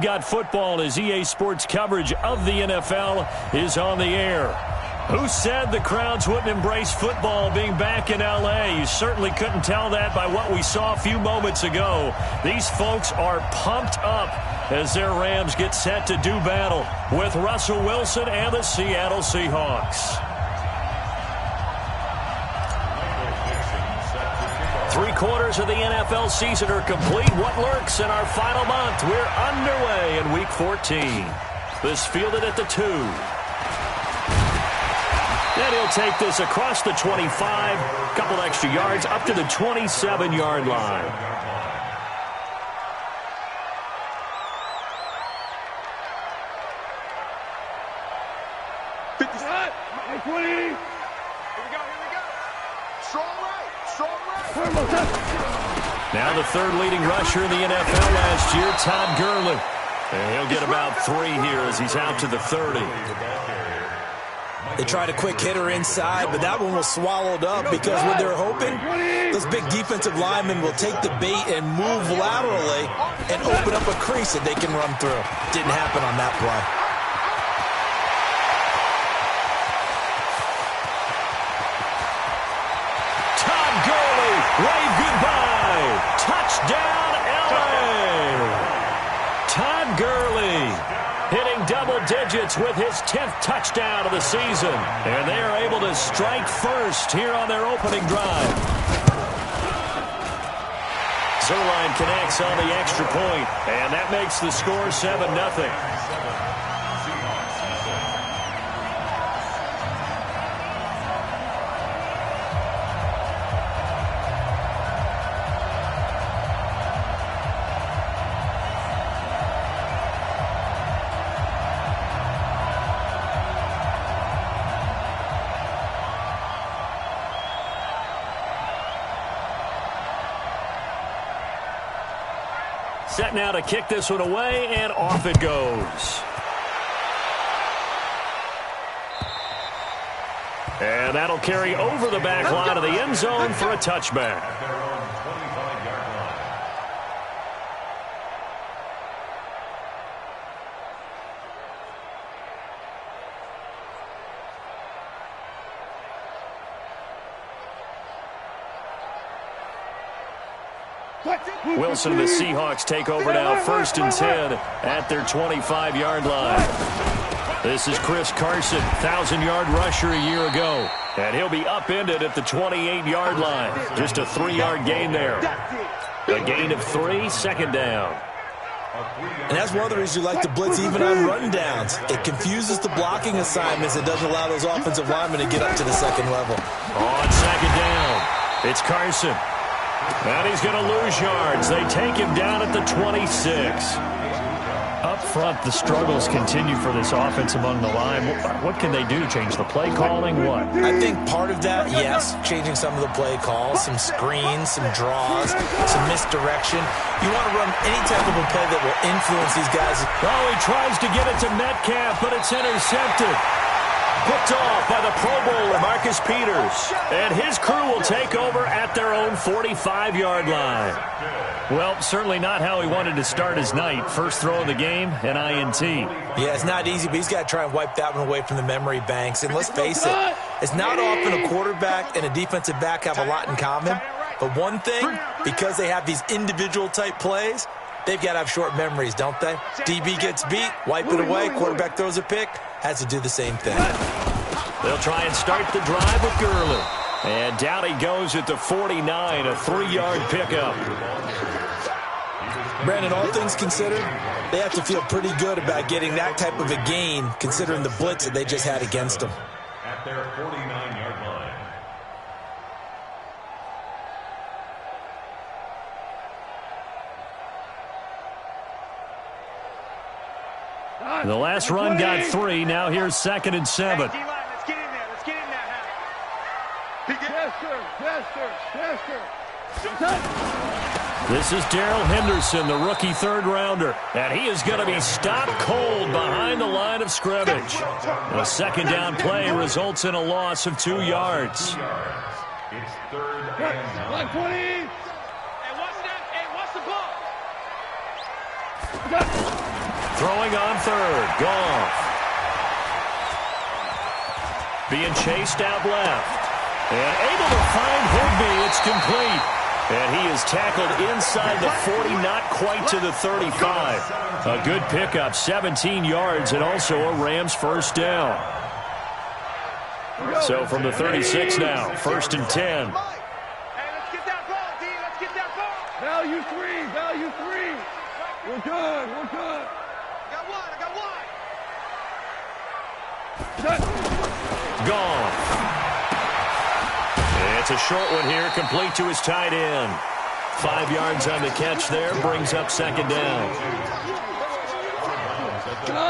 Got football as EA Sports coverage of the NFL is on the air. Who said the crowds wouldn't embrace football being back in L.A.? You certainly couldn't tell that by what we saw a few moments ago. These folks are pumped up as their Rams get set to do battle with Russell Wilson and the Seattle Seahawks. 3/4 of the NFL season are complete. What lurks in our final month? We're underway in Week 14. This fielded at the 2. And he'll take this across the 25, couple extra yards up to the 27-yard line. Now the third leading rusher in the NFL last year, Todd Gurley. And he'll get about 3 here as he's out to the 30. They tried a quick hitter inside, but that one was swallowed up because what they're hoping, those big defensive linemen will take the bait and move laterally and open up a crease that they can run through. Didn't happen on that play. Todd Gurley, wave goodbye. Touchdown, L.A. Todd Gurley hitting double digits with his 10th touchdown of the season. And they are able to strike first here on their opening drive. Zuerlein connects on the extra point, and that makes the score 7-0. Set now to kick this one away, and off it goes. And that'll carry over the back line of the end zone for a touchback. Wilson and the Seahawks take over now, 1st and 10 at their 25-yard line. This is Chris Carson, 1,000-yard rusher a year ago. And he'll be upended at the 28-yard line. Just a 3-yard gain there. A gain of 3, 2nd down. And that's one of the reasons you like to blitz even on rundowns. It confuses the blocking assignments. It doesn't allow those offensive linemen to get up to the 2nd level. On 2nd down, it's Carson. And he's going to lose yards. They take him down at the 26. Up front, the struggles continue for this offense among the line. What can they do? Change the play calling? What? I think part of that, yes, changing some of the play calls, some screens, some draws, some misdirection. You want to run any type of a play that will influence these guys. Oh, he tries to get it to Metcalf, but it's intercepted. Picked off by the Pro Bowler, Marcus Peters. And his crew will take over at their own 45-yard line. Well, certainly not how he wanted to start his night. First throw of the game, an INT. Yeah, it's not easy, but he's got to try and wipe that one away from the memory banks. And let's face it, it's not often a quarterback and a defensive back have a lot in common. But one thing, because they have these individual type plays, they've got to have short memories, don't they? DB gets beat, wipe it away, quarterback throws a pick, has to do the same thing. They'll try and start the drive with Gurley. And down he goes at the 49, a 3-yard pickup. Brandon, all things considered, they have to feel pretty good about getting that type of a gain, considering the blitz that they just had against them. At their 49-yard line. The last run got 3. Now here's 2nd and 7. Let's get in there. Let's get in there. Yes, sir. This is Darrell Henderson, the rookie 3rd rounder. And he is going to be stopped cold behind the line of scrimmage. A 2nd down play results in a loss of 2 yards. It's 3rd and 9. 20. Hey, what's the ball? Throwing on third. Goff. Being chased out left. And able to find Higbee. It's complete. And he is tackled inside the 40, not quite to the 35. A good pickup, 17 yards, and also a Rams first down. So from the 36 now, 1st and 10. Hey, let's get that ball, D. Let's get that ball. Value three. Value three. We're good. We're good. I got one. Gone. It's a short one here, complete to his tight end. 5 yards on the catch there, brings up 2nd down.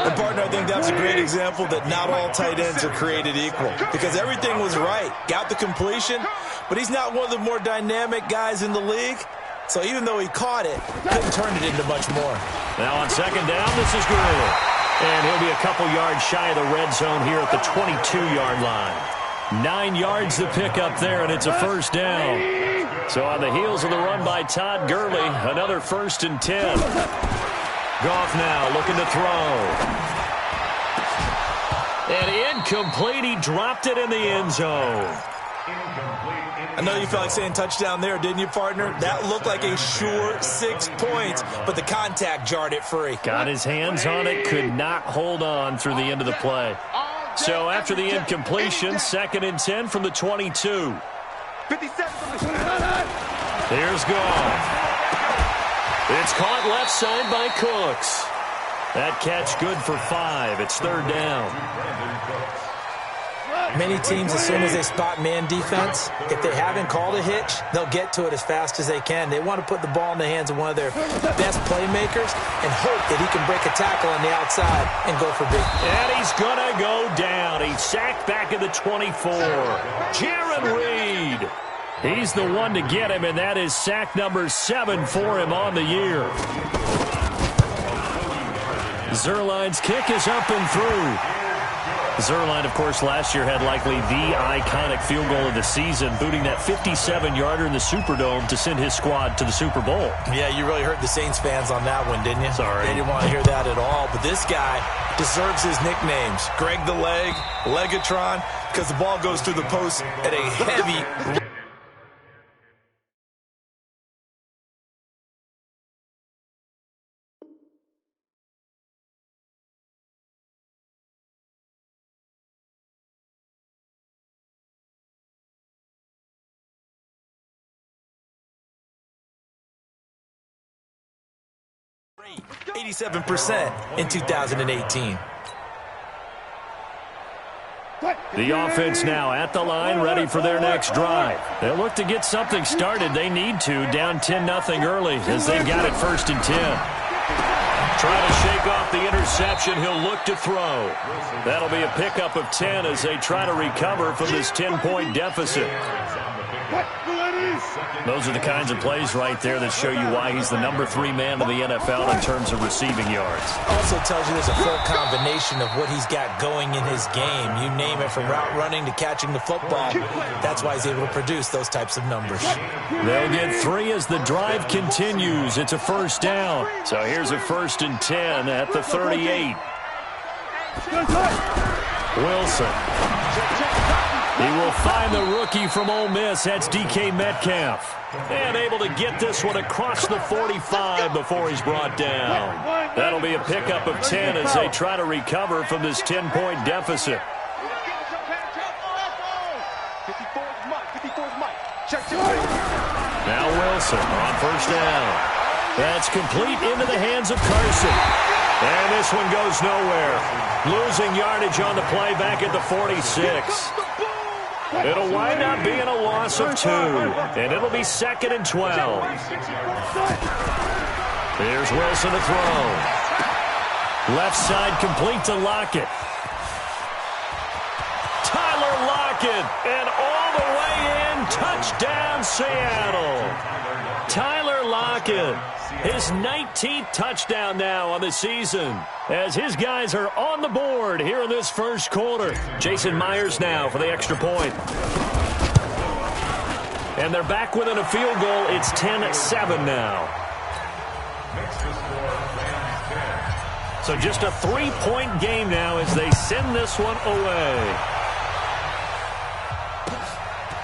And partner, I think that's a great example that not all tight ends are created equal, because everything was right. Got the completion, but he's not one of the more dynamic guys in the league. So even though he caught it, couldn't turn it into much more. Now on 2nd down, this is Gurley. And he'll be a couple yards shy of the red zone here at the 22-yard line. 9 yards to pick up there, and it's a first down. So on the heels of the run by Todd Gurley, another 1st and 10. Goff now looking to throw. And incomplete. He dropped it in the end zone. I know you felt like saying touchdown there, didn't you, partner? That looked like a sure 6 points, but the contact jarred it free. Got his hands on it, could not hold on through the end of the play. So after the incompletion, 2nd and 10 from the 22. 57 from the Here's Goff. It's caught left side by Cooks. That catch good for 5. It's 3rd down. Many teams, as soon as they spot man defense, if they haven't called a hitch, they'll get to it as fast as they can. They want to put the ball in the hands of one of their best playmakers and hope that he can break a tackle on the outside and go for big. And he's going to go down. He's sacked back at the 24. Jarran Reed. He's the one to get him, and that is sack number 7 for him on the year. Zuerlein's kick is up and through. Zuerlein, of course, last year had likely the iconic field goal of the season, booting that 57-yarder in the Superdome to send his squad to the Super Bowl. Yeah, you really hurt the Saints fans on that one, didn't you? Sorry. They didn't want to hear that at all. But this guy deserves his nicknames. Greg the Leg, Legatron, because the ball goes through the post at a heavy... rate, 87% in 2018. The offense now at the line, ready for their next drive. They'll look to get something started. They need to, down 10-0 early as they've got it 1st and 10. Trying to shake off the interception. He'll look to throw. That'll be a pickup of 10 as they try to recover from this 10-point deficit. Those are the kinds of plays right there that show you why he's the number 3 man in the NFL in terms of receiving yards. Also tells you there's a full combination of what he's got going in his game. You name it, from route running to catching the football. That's why he's able to produce those types of numbers. They'll get 3 as the drive continues. It's a first down. So here's a 1st and 10 at the 38. Wilson. He will find the rookie from Ole Miss. That's DK Metcalf. And able to get this one across the 45 before he's brought down. That'll be a pickup of 10 as they try to recover from this 10-point deficit. Now Wilson on first down. That's complete into the hands of Carson. And this one goes nowhere. Losing yardage on the play back at the 46. It'll wind up being a loss of 2, and it'll be 2nd and 12. Here's Wilson to throw. Left side complete to Lockett. Tyler Lockett, and all the way in, touchdown Seattle. Tyler Lockett, his 19th touchdown now on the season, as his guys are on the board here in this first quarter. Jason Myers now for the extra point. And they're back within a field goal. It's 10-7 now. So just a 3-point game now as they send this one away.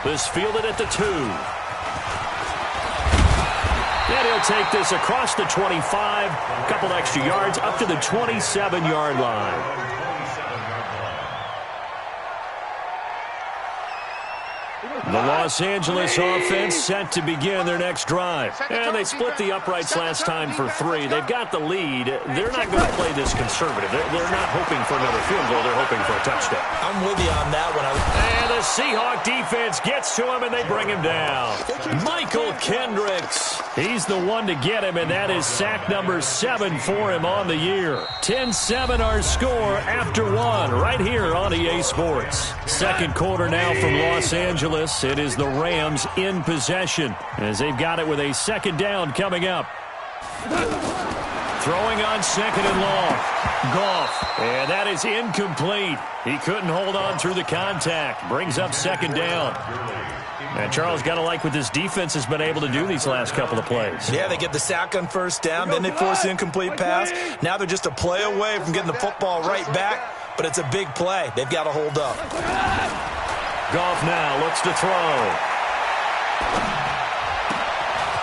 This fielded at the 2. And he'll take this across the 25. A couple extra yards up to the 27-yard line. The Los Angeles offense set to begin their next drive. And they split the uprights last time for 3. They've got the lead. They're not going to play this conservative. They're not hoping for another field goal. They're hoping for a touchdown. I'm with you on that one. And the Seahawk defense gets to him, and they bring him down. Michael Kendricks. He's the one to get him, and that is sack number 7 for him on the year. 10-7 our score after 1 right here on EA Sports. Second quarter now from Los Angeles. It is the Rams in possession as they've got it with a second down coming up. Throwing on second and long. Goff. And that is incomplete. He couldn't hold on through the contact. Brings up second down. And Charles, got to like what this defense has been able to do these last couple of plays. Yeah, they get the sack on first down, then they force the incomplete pass. Now they're just a play away from getting the football right back, but it's a big play. They've got to hold up. Goff now looks to throw.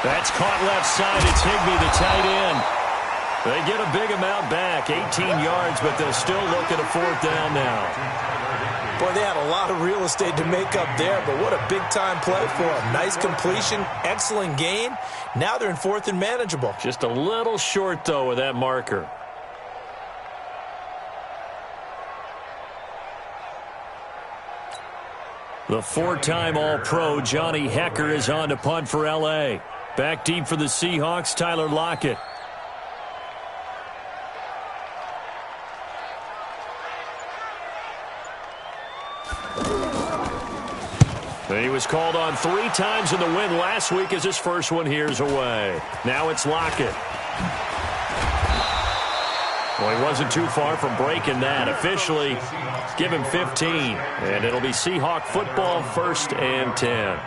That's caught left side. It's Higbee, the tight end. They get a big amount back, 18 yards, but they'll still look at a 4th down now. Boy, they had a lot of real estate to make up there, but what a big-time play for them. Nice completion, excellent gain. Now they're in 4th and manageable. Just a little short, though, with that marker. The 4-time All-Pro Johnny Hekker is on to punt for L.A. Back deep for the Seahawks, Tyler Lockett. He was called on 3 times in the win last week as his first one here's away. Now it's Lockett. Well, he wasn't too far from breaking that. Officially, give him 15. And it'll be Seahawk football, 1st and 10.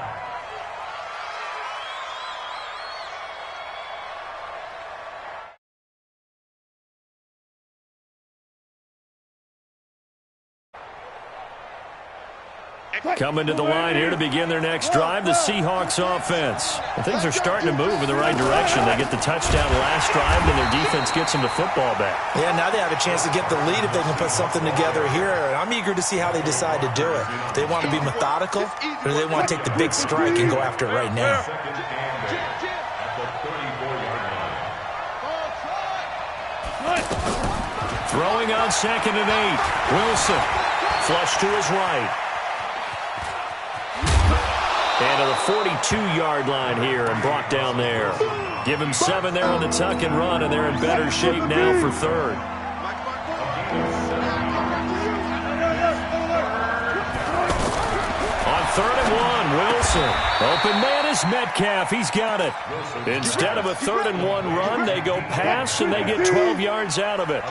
Coming to the line here to begin their next drive, the Seahawks offense. Well, things are starting to move in the right direction. They get the touchdown last drive, and their defense gets them the football back. Yeah, now they have a chance to get the lead if they can put something together here. And I'm eager to see how they decide to do it. They want to be methodical, or do they want to take the big strike and go after it right now? Throwing on 2nd and 8. Wilson. Flush to his right. And to the 42-yard line here and brought down there. Give him 7 there on the tuck and run, and they're in better shape now for 3rd. On 3rd and 1, Wilson. Open man is Metcalf. He's got it. Instead of a 3rd and 1 run, they go pass, and they get 12 yards out of it.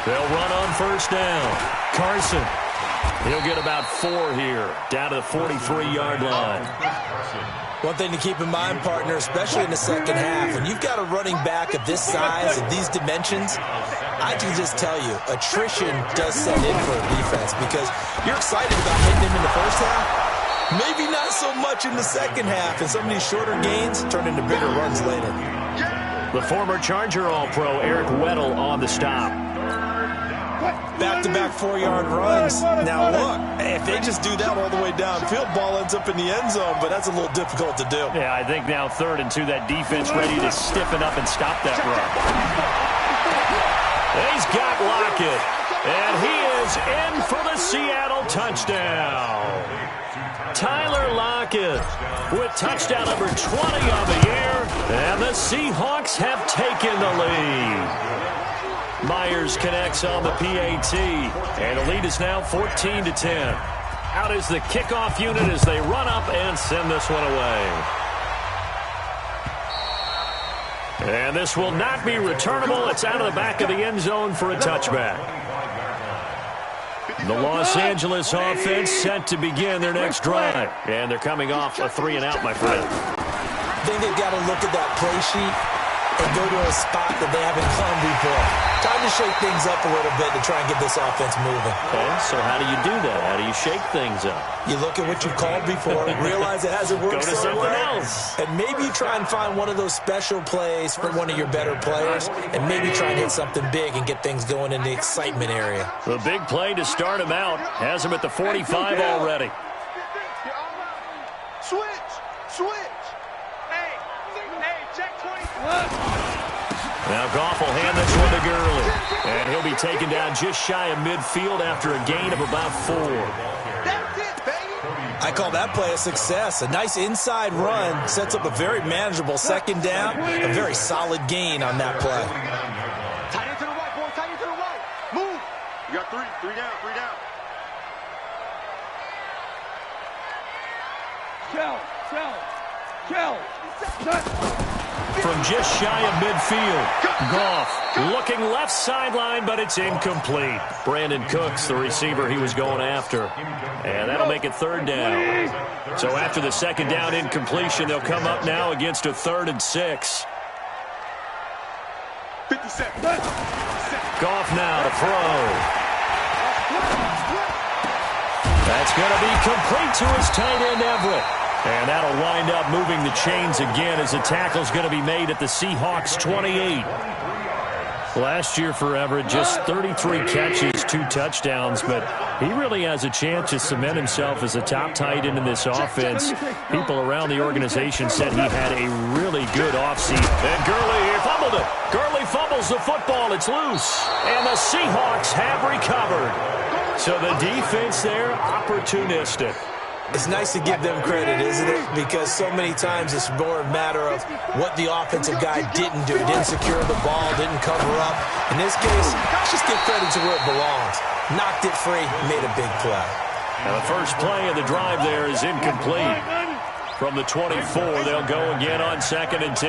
They'll run on 1st down. Carson. He'll get about 4 here, down to the 43-yard line. One thing to keep in mind, partner, especially in the second half, when you've got a running back of this size and these dimensions, I can just tell you, attrition does set in for a defense because you're excited about hitting him in the first half. Maybe not so much in the second half, and some of these shorter gains turn into bigger runs later. The former Charger All-Pro Eric Weddle on the stop. Back-to-back 4-yard runs. Now, look, if they just do that all the way downfield, ball ends up in the end zone, but that's a little difficult to do. Yeah, I think now 3rd and 2, that defense ready to stiffen up and stop that run. He's got Lockett, and he is in for the Seattle touchdown. Tyler Lockett with touchdown number 20 on the year, and the Seahawks have taken the lead. Myers connects on the PAT, and the lead is now 14-10. Out is the kickoff unit as they run up and send this one away. And this will not be returnable. It's out of the back of the end zone for a touchback. The Los Angeles offense set to begin their next drive. And they're coming off a 3-and-out, my friend. think they've got to look at that play sheet and go to a spot that they haven't gone before. Time to shake things up a little bit to try and get this offense moving. Okay, so how do you do that? How do you shake things up? You look at what you've called before, realize it hasn't worked Go to so something well, else. and maybe you try and find one of those special plays for one of your better players, and maybe try and hit something big and get things going in the excitement area. The big play to start him out has him at the 45 already. Switch. Hey, check 20. Now Goff will hand this one to Gurley. And he'll be taken down just shy of midfield after a gain of about 4. That's it, baby. I call that play a success. A nice inside run sets up a very manageable second down. A very solid gain on that play. Tight end to the right, boy. Tight end to the right. Move. You got 3 down. Shell. From just shy of midfield, Goff looking left sideline, but it's incomplete. Brandon Cooks, the receiver he was going after. And that'll make it 3rd down. So after the second down incompletion, they'll come up now against a 3rd and 6. 57. Goff now to throw. That's going to be complete to his tight end, Everett. And that'll wind up moving the chains again as the tackle's going to be made at the Seahawks 28. Last year for Everett, just 33 catches, 2 touchdowns, but he really has a chance to cement himself as a top tight end in this offense. People around the organization said he had a really good offseason. And Gurley fumbled it. Gurley fumbles the football. It's loose. And the Seahawks have recovered. So the defense there, opportunistic. It's nice to give them credit, isn't it? Because so many times it's more a matter of what the offensive guy didn't do. Didn't secure the ball, didn't cover up. In this case, let's just give credit to where it belongs. Knocked it free, made a big play. Now the first play of the drive there is incomplete. From the 24, they'll go again on 2nd and 10.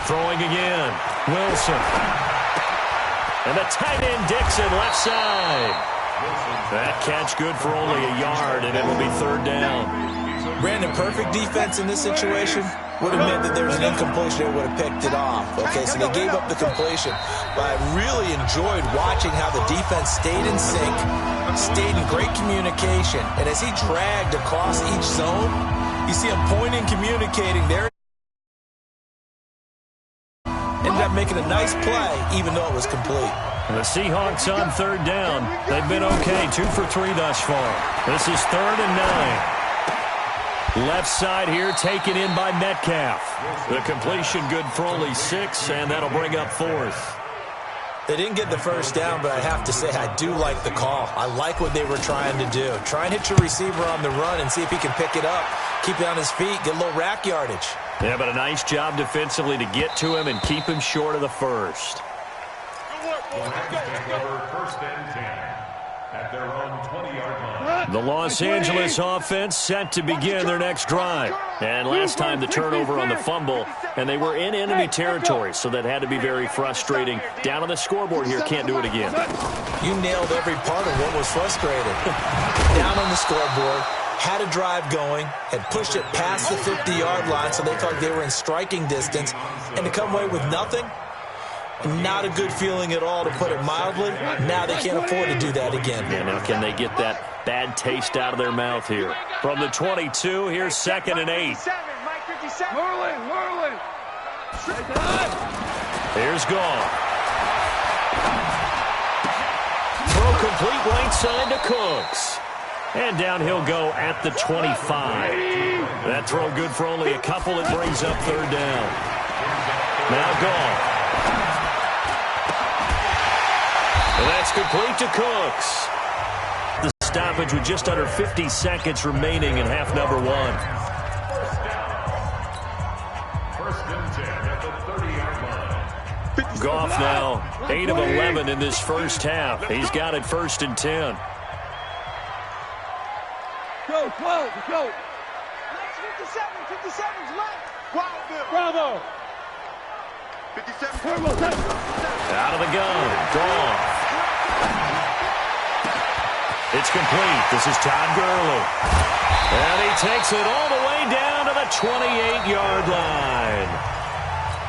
Throwing again. Wilson. And the tight end, Dixon, left side. That catch good for only a yard, and it will be 3rd down. Brandon, perfect defense in this situation would have meant that there was an incompletion. They would have picked it off. Okay, so they gave up the completion. But I really enjoyed watching how the defense stayed in sync, stayed in great communication. And as he dragged across each zone, you see him pointing, communicating there. Ended up making a nice play, even though it was complete. The Seahawks on 3rd down. They've been okay, 2 for 3 thus far. This is 3rd and 9. Left side here taken in by Metcalf. The completion good for only 6, and that'll bring up 4th. They didn't get the first down, but I have to say I do like the call. I like what they were trying to do. Try and hit your receiver on the run and see if he can pick it up. Keep it on his feet, get a little rack yardage. Yeah, but a nice job defensively to get to him and keep him short of the first. First and 10 at their own 20-yard line. The Los Angeles offense set to begin their next drive. And last time the turnover on the fumble, and they were in enemy territory, so that had to be very frustrating. Down on the scoreboard here, can't do it again. You nailed every part of what was frustrating. Down on the scoreboard, had a drive going, had pushed it past the 50-yard line, so they thought they were in striking distance, and to come away with nothing, not a good feeling at all, to put it mildly. Now they can't afford to do that again. Yeah, now can they get that bad taste out of their mouth here? From the 22, here's 2nd and 8. Merlin. Here's Goff. Throw complete right side to Cooks. And down he'll go at the 25. That throw good for only a couple. It brings up 3rd down. Now Goff. And that's complete to Cooks. The stoppage with just under 50 seconds remaining in half number 1. First and 10 at the 30-yard line. Goff now 8 of 11 in this first half. He's got it 1st and 10. Go. 57's left. Bravo. 57. Out of the gun. Goff. It's complete. This is Todd Gurley. And he takes it all the way down to the 28-yard line.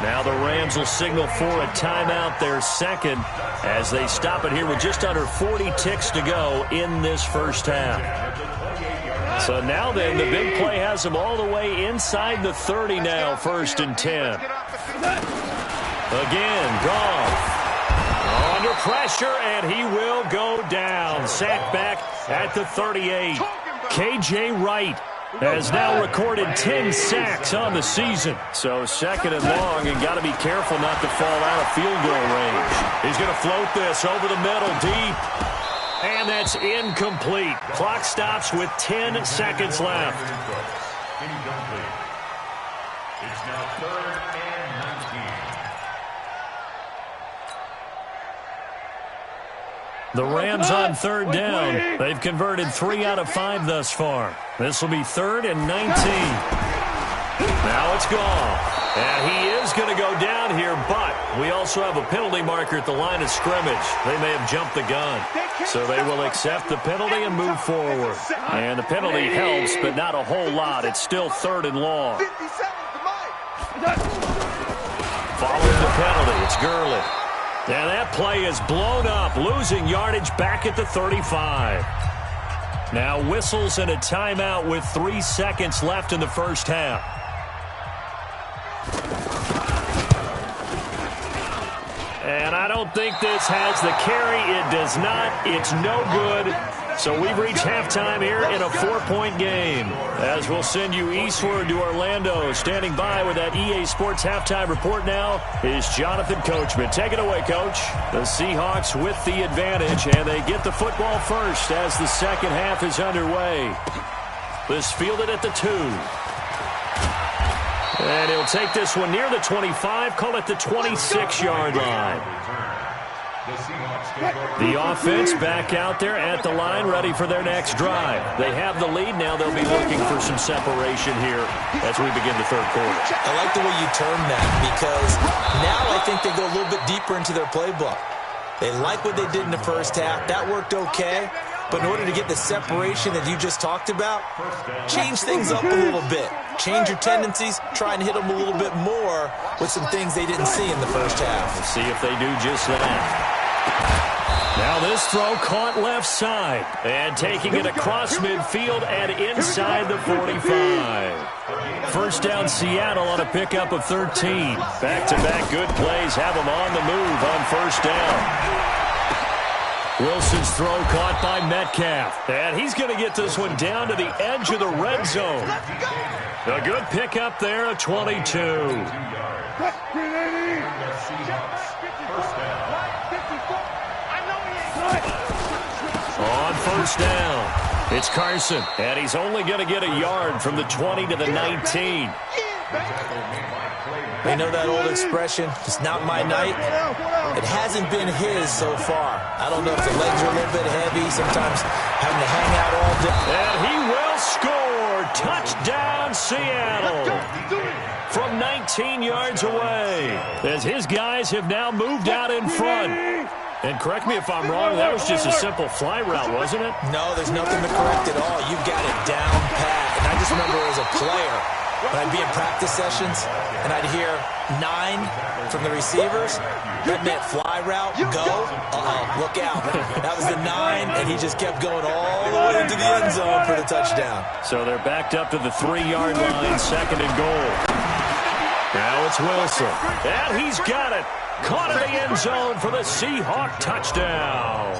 Now the Rams will signal for a timeout, their second, as they stop it here with just under 40 ticks to go in this first half. So now then, the big play has them all the way inside the 30 now, 1st and 10. Again, Goff. Under pressure, and he will go down. Sacked back at the 38. K.J. Wright has now recorded 10 sacks on the season. So 2nd and long, and got to be careful not to fall out of field goal range. He's going to float this over the middle, deep. And that's incomplete. Clock stops with 10 seconds left. It's now 3rd and 19. The Rams on 3rd down. They've converted 3 out of 5 thus far. This will be 3rd and 19. Now it's Goff. And he is going to go down here, but we also have a penalty marker at the line of scrimmage. They may have jumped the gun. So they will accept the penalty and move forward. And the penalty helps, but not a whole lot. It's still 3rd and long. Following the penalty, it's Gurley. And that play is blown up, losing yardage back at the 35. Now whistles and a timeout with 3 seconds left in the first half. And I don't think this has the carry. It does not. It's no good. So we've reached halftime here in a 4-point game. As we'll send you eastward to Orlando. Standing by with that EA Sports halftime report now is Jonathan Coachman. Take it away, Coach. The Seahawks with the advantage, and they get the football first as the second half is underway. This fielded at the 2. And he'll take this one near the 25, call it the 26-yard line. The offense back out there at the line, ready for their next drive. They have the lead. Now they'll be looking for some separation here as we begin the 3rd quarter. I like the way you termed that, because now I think they go a little bit deeper into their playbook. They like what they did in the first half. That worked okay. But in order to get the separation that you just talked about, change things up a little bit. Change your tendencies, try and hit them a little bit more with some things they didn't see in the first half. We'll see if they do just that. Now this throw caught left side. And taking it across midfield and inside the 45. First down Seattle on a pickup of 13. Back-to-back good plays have them on the move on first down. Wilson's throw caught by Metcalf. And he's going to get this one down to the edge of the red zone. A good pickup there at 22. On first down, it's Carson. And he's only going to get a yard from the 20 to the 19. They know that old expression, it's not my night. It hasn't been his so far. I don't know if the legs are a little bit heavy, sometimes having to hang out all day. And he will score. Touchdown, Seattle. From 19 yards away, as his guys have now moved out in front. And correct me if I'm wrong, that was just a simple fly route, wasn't it? No, there's nothing to correct at all. You've got it down pat. And I just remember as a player, when I'd be in practice sessions and I'd hear 9 from the receivers, that meant fly route, go, look out. That was the 9, and he just kept going all the way into the end zone for the touchdown. So they're backed up to the 3-yard line, 2nd and goal. Now it's Wilson, and he's got it. Caught in the end zone for the Seahawk touchdown.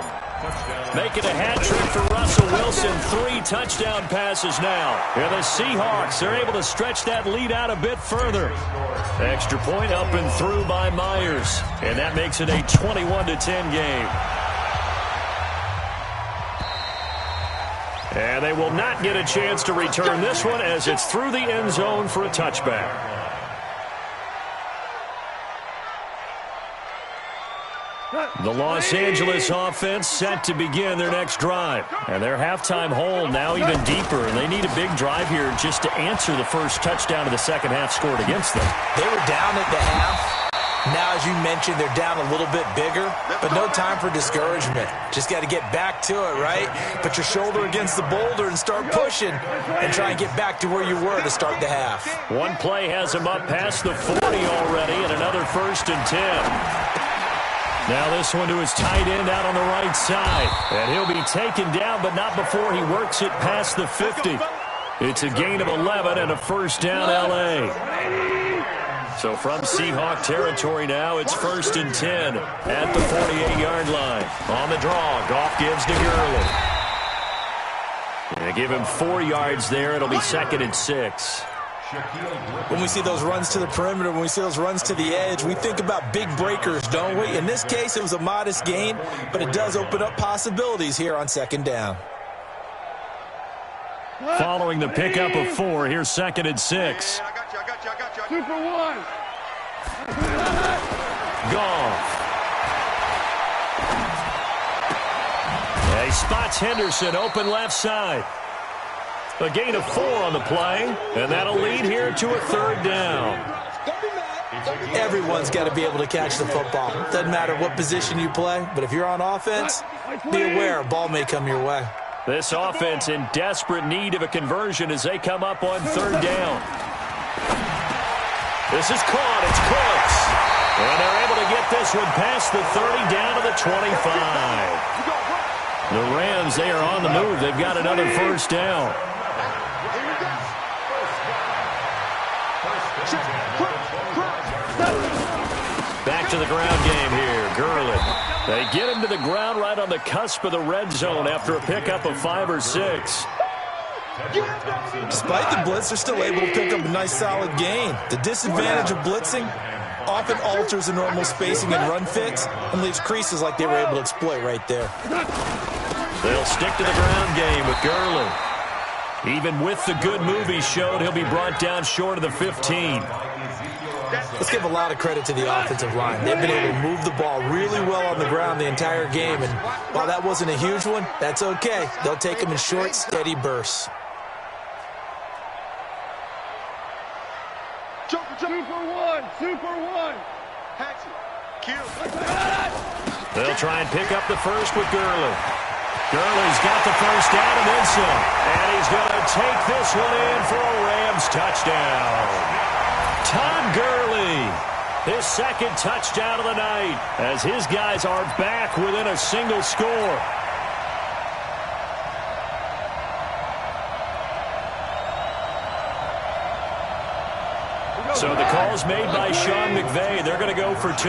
Making a hat trick for Russell Wilson. 3 touchdown passes now. And the Seahawks are able to stretch that lead out a bit further. Extra point up and through by Myers. And that makes it a 21-10 game. And they will not get a chance to return this one as it's through the end zone for a touchback. The Los Angeles offense set to begin their next drive. And their halftime hole now even deeper. And they need a big drive here just to answer the first touchdown of the second half scored against them. They were down at the half, Now, as you mentioned, they're down a little bit bigger, but no time for discouragement. Just got to get back to it, right? Put your shoulder against the boulder and start pushing and try and get back to where you were to start the half. One play has him up past the 40 already, and another 1st and 10. Now this one to his tight end out on the right side. And he'll be taken down, but not before he works it past the 50. It's a gain of 11 and a 1st down, L.A. So from Seahawk territory now, it's 1st and 10 at the 48-yard line. On the draw, Goff gives to Gurley. They give him 4 yards there. It'll be 2nd and 6. When we see those runs to the perimeter, when we see those runs to the edge, we think about big breakers, don't we? In this case, it was a modest gain, but it does open up possibilities here on 2nd down. Following the pickup of 4, here's 2nd and 6. Super one. Goff. He spots Henderson open left side. A gain of 4 on the play, and that'll lead here to a 3rd down. Everyone's got to be able to catch the football. Doesn't matter what position you play, but if you're on offense, be aware a ball may come your way. This offense in desperate need of a conversion as they come up on 3rd down. This is caught. It's close. And they're able to get this one past the 30 down to the 25. The Rams, they are on the move. They've got another 1st down. Back to the ground game here. Gurley. They get him to the ground right on the cusp of the red zone after a pickup of 5 or 6. Despite the blitz, they're still able to pick up a nice solid gain. The disadvantage of blitzing often alters the normal spacing and run fits and leaves creases like they were able to exploit right there. They'll stick to the ground game with Gurley. Even with the good move he showed, he'll be brought down short of the 15. Let's give a lot of credit to the offensive line. They've been able to move the ball really well on the ground the entire game, and while that wasn't a huge one, that's okay. They'll take them in short, steady bursts. Super one. They'll try and pick up the first with Gurley. Gurley's got the 1st down and then some. And he's going to take this one in for a Rams touchdown. Todd Gurley, his 2nd touchdown of the night, as his guys are back within a single score. So the call's made by Sean McVay. They're going to go for 2.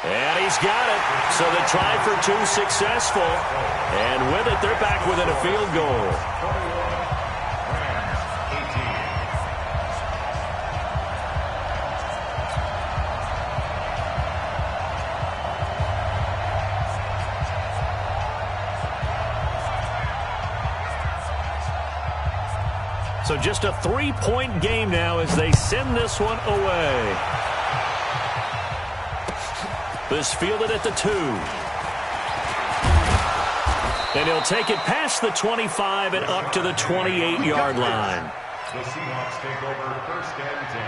And he's got it. So the try for 2 successful. And with it, they're back within a field goal. So just a 3-point game now as they send this one away. This fielded at the 2. And he'll take it past the 25 and up to the 28-yard line. The Seahawks take over 1st and 10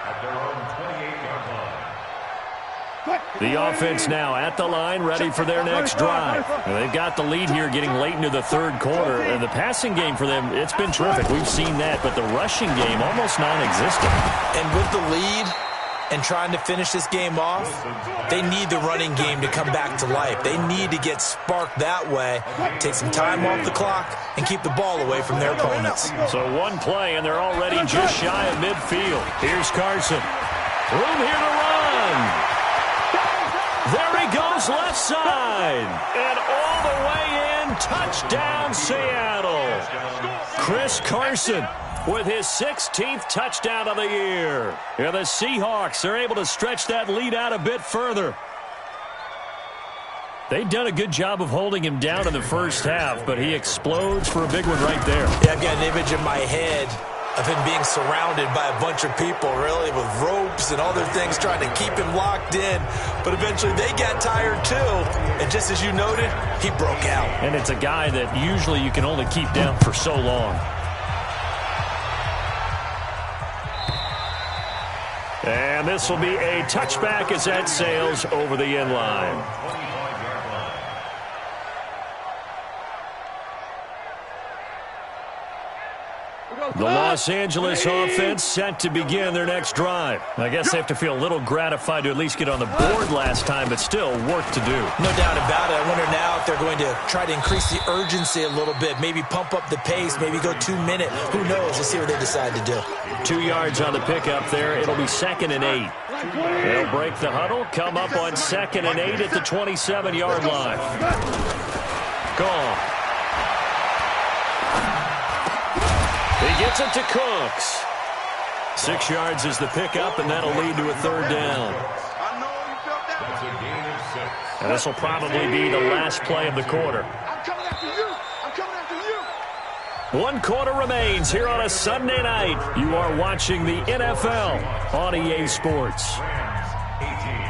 at their own 28-yard line. The offense now at the line, ready for their next drive. And they've got the lead here getting late into the 3rd quarter. And the passing game for them, it's been terrific. We've seen that, but the rushing game almost non-existent. And with the lead and trying to finish this game off, they need the running game to come back to life. They need to get sparked that way, take some time off the clock, and keep the ball away from their opponents. So one play, and they're already just shy of midfield. Here's Carson. Room here to run. There he goes left side. And all the way in, touchdown Seattle. Chris Carson with his 16th touchdown of the year. And the Seahawks are able to stretch that lead out a bit further. They've done a good job of holding him down in the first half, but he explodes for a big one right there. Yeah, I've got an image in my head of him being surrounded by a bunch of people, really, with ropes and other things trying to keep him locked in. But but eventually they got tired too. And just as you noted, he broke out. And it's a guy that usually you can only keep down for so long. And this will be a touchback as that sails over the end line. The Los Angeles offense set to begin their next drive. I guess they have to feel a little gratified to at least get on the board last time, but still work to do. No doubt about it. I wonder now if they're going to try to increase the urgency a little bit, maybe pump up the pace, maybe go 2 minute. Who knows? Let's see what they decide to do. 2 yards on the pickup there. It'll be 2nd and 8. They'll break the huddle, come up on 2nd and 8 at the 27-yard line. Gone. He gets it to Cooks. 6 yards is the pickup, and that'll lead to a 3rd down. That's a gain of 6. And this will probably be the last play of the quarter. I'm coming after you. I'm coming after you. 1 quarter remains here on a Sunday night. You are watching the NFL on EA Sports. Rams 18.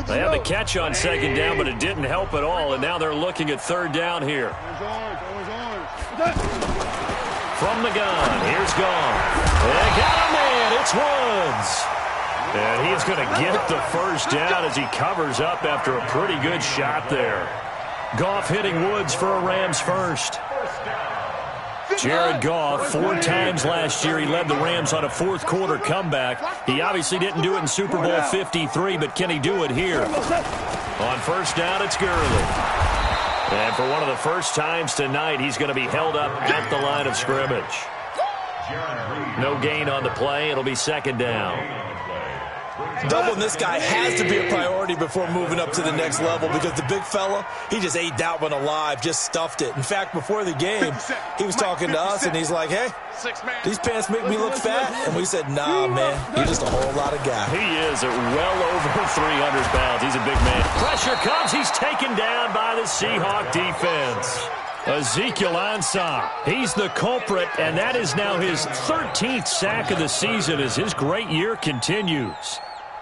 They had the catch on 2nd down, but it didn't help at all, and now they're looking at 3rd down here. From the gun, here's Goff. They got a man, it's Woods. And he's going to get the 1st down as he covers up after a pretty good shot there. Goff hitting Woods for a Rams 1st. Jared Goff, 4 times last year, he led the Rams on a 4th quarter comeback. He obviously didn't do it in Super Bowl 53, but can he do it here? On 1st down, it's Gurley. And for one of the first times tonight, he's going to be held up at the line of scrimmage. No gain on the play. It'll be 2nd down. Doubling this guy has to be a priority before moving up to the next level because the big fella, he just ate that one alive, just stuffed it. In fact, before the game, he was talking to us, and he's like, hey, these pants make me look fat. And we said, nah, man, you're just a whole lot of guy. He is at well over 300 pounds. He's a big man. Pressure comes. He's taken down by the Seahawk defense. Ezekiel Ansah, he's the culprit, and that is now his 13th sack of the season as his great year continues.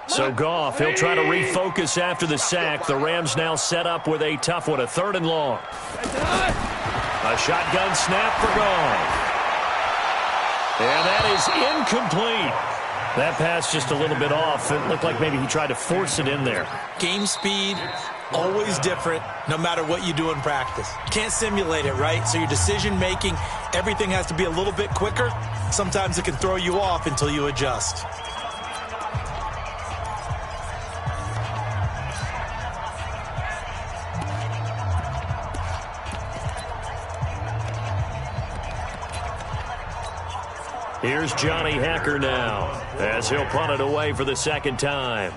So Goff, he'll try to refocus after the sack. The Rams now set up with a tough one, a 3rd and long. A shotgun snap for Goff. And that is incomplete. That pass just a little bit off. It looked like maybe he tried to force it in there. Game speed, always different, no matter what you do in practice. You can't simulate it, right? So your decision-making, everything has to be a little bit quicker. Sometimes it can throw you off until you adjust. Here's Johnny Hacker now as he'll punt it away for the 2nd time.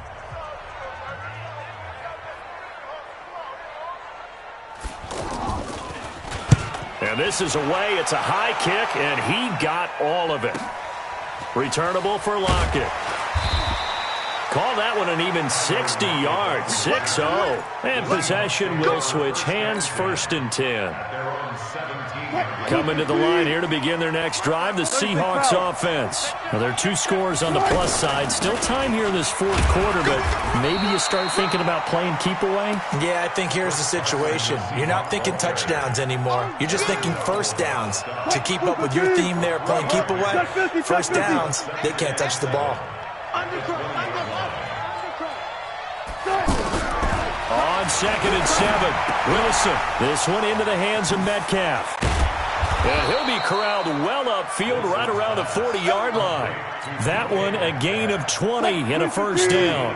And this is away. It's a high kick, and he got all of it. Returnable for Lockett. Call that one an even 60 yards, 6-0. And possession will switch hands, 1st and 10. Coming to the line here to begin their next drive, the Seahawks offense. Now, there are 2 scores on the plus side. Still time here in this 4th quarter, but maybe you start thinking about playing keep away? Yeah, I think here's the situation. You're not thinking touchdowns anymore. You're just thinking 1st downs. To keep up with your theme there, playing keep away, 1st downs, they can't touch the ball. On 2nd and 7, Wilson. This one into the hands of Metcalf. And he'll be corralled well upfield right around the 40-yard line. That one a gain of 20 and a 1st down.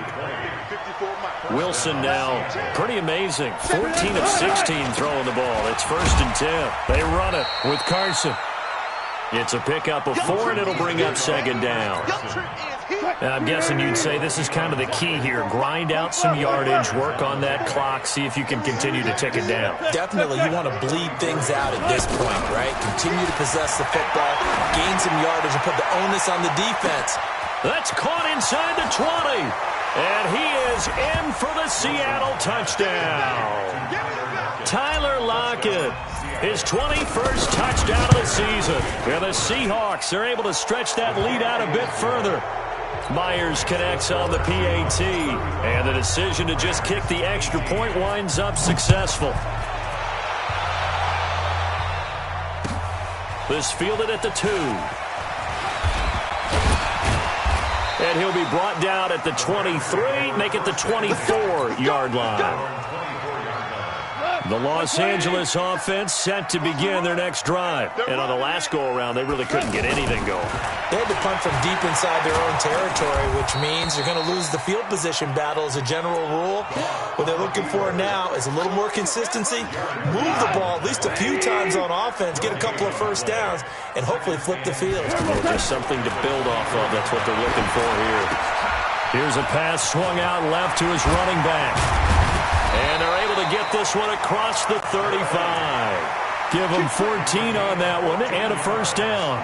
Wilson now pretty amazing. 14 of 16 throwing the ball. It's 1st and 10. They run it with Carson. It's a pickup of 4, and it'll bring up 2nd down. I'm guessing you'd say this is kind of the key here. Grind out some yardage, work on that clock, see if you can continue to tick it down. Definitely, you want to bleed things out at this point, right? Continue to possess the football, gain some yardage, and put the onus on the defense. That's caught inside the 20. And he is in for the Seattle touchdown. Tyler Lockett, his 21st touchdown of the season. And the Seahawks are able to stretch that lead out a bit further. Myers connects on the PAT. And the decision to just kick the extra point winds up successful. This fielded at the 2. And he'll be brought down at the 23, make it the 24-yard line. The Los Angeles offense set to begin their next drive. And on the last go-around, they really couldn't get anything going. They had to punt from deep inside their own territory, which means they're going to lose the field position battle as a general rule. What they're looking for now is a little more consistency, move the ball at least a few times on offense, get a couple of first downs, and hopefully flip the field. Just something to build off of. That's what they're looking for here. Here's a pass swung out left to his running back. And they're able to get this one across the 35. Give them 14 on that one and a first down.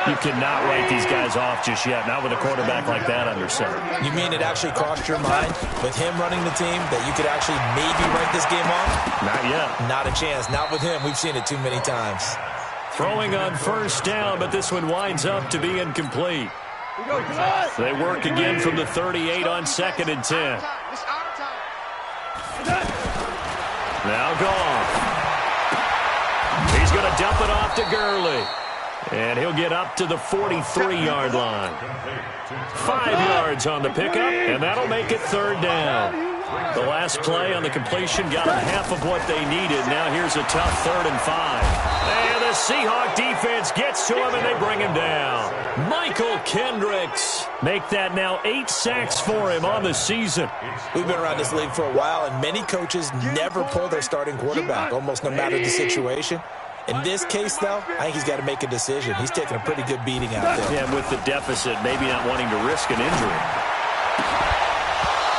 You cannot write these guys off just yet, not with a quarterback like that under center. You mean it actually crossed your mind with him running the team that you could actually maybe write this game off? Not yet. Not a chance. Not with him. We've seen it too many times. Throwing on first down, but this one winds up to be incomplete. They work again from the 38 on 2nd and 10. Now Goff. He's going to dump it off to Gurley. And he'll get up to the 43-yard line. 5 yards on the pickup, and that'll make it 3rd down. The last play on the completion got them half of what they needed. Now here's a tough 3rd and 5. And the Seahawk defense gets to him, and they bring him down. Michael Kendricks make that now 8 sacks for him on the season. We've been around this league for a while, and many coaches never pull their starting quarterback, almost no matter the situation. In this case, though, I think he's got to make a decision. He's taking a pretty good beating out there. Yeah, with the deficit, maybe not wanting to risk an injury.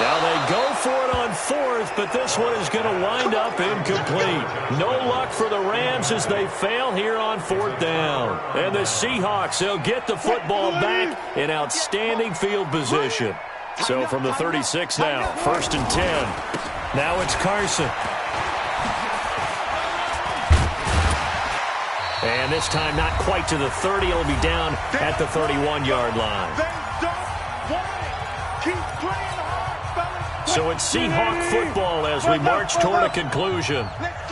Now they go for it on 4th, but this one is going to wind up incomplete. No luck for the Rams as they fail here on 4th down. And the Seahawks, they'll get the football back in outstanding field position. So from the 36 now, 1st and 10. Now it's Carson. And this time not quite to the 30. It'll be down at the 31-yard line. So it's Seahawk football as we march toward a conclusion.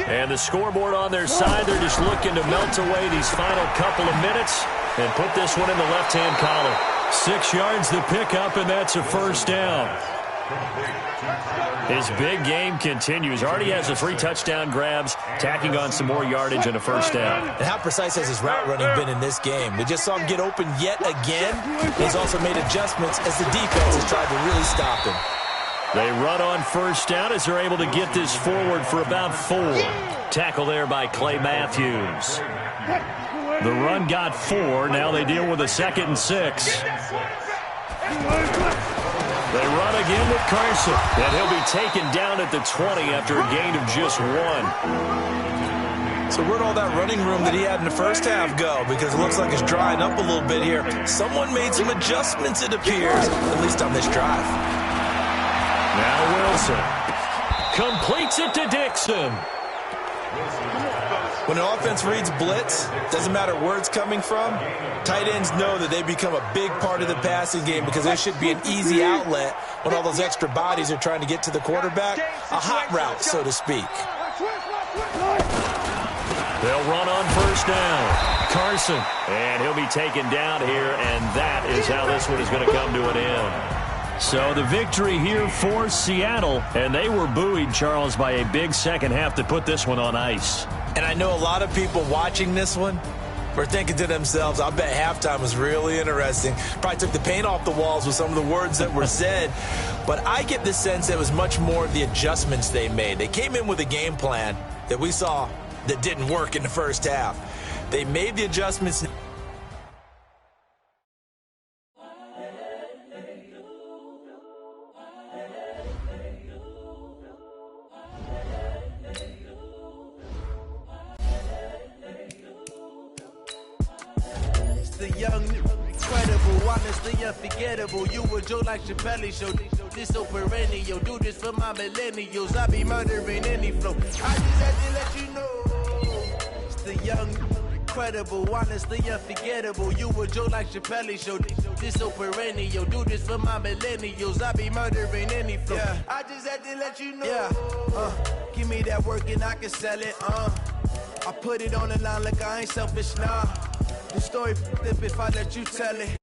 And the scoreboard on their side, they're just looking to melt away these final couple of minutes and put this one in the left-hand column. 6 yards the pickup, and that's a first down. His big game continues. Already has the 3 touchdown grabs, tacking on some more yardage and a first down. And how precise has his route running been in this game? We just saw him get open yet again. He's also made adjustments as the defense has tried to really stop him. They run on first down as they're able to get this forward for about 4. Tackle there by Clay Matthews. The run got 4. Now they deal with a 2nd and 6. They run again with Carson. And he'll be taken down at the 20 after a gain of just 1. So where'd all that running room that he had in the first half go? Because it looks like it's drying up a little bit here. Someone made some adjustments, it appears, at least on this drive. Now Wilson completes it to Dixon. When an offense reads blitz, doesn't matter where it's coming from, tight ends know that they become a big part of the passing game because there should be an easy outlet when all those extra bodies are trying to get to the quarterback. A hot route, so to speak. They'll run on first down. Carson. And he'll be taken down here, and that is how this one is going to come to an end. So the victory here for Seattle, and they were buoyed, Charles, by a big second half to put this one on ice. And I know a lot of people watching this one were thinking to themselves, I bet halftime was really interesting. Probably took the paint off the walls with some of the words that were said. But I get the sense that it was much more the adjustments they made. They came in with a game plan that we saw that didn't work in the first half. They made the adjustments. The young, incredible one is the the unforgettable. You a Joe like Chappelle show. This so perennial. Do this for my millennials. I be murdering any flow. I just had to let you know. It's the young, incredible, honestly unforgettable. You a Joe like Chappelle show. This so perennial. Do this for my millennials. I be murdering any flow. Yeah. I just had to let you know. Yeah. Give me that work and I can sell it. I put it on the line like I ain't selfish, nah. The story flip if I let you tell it.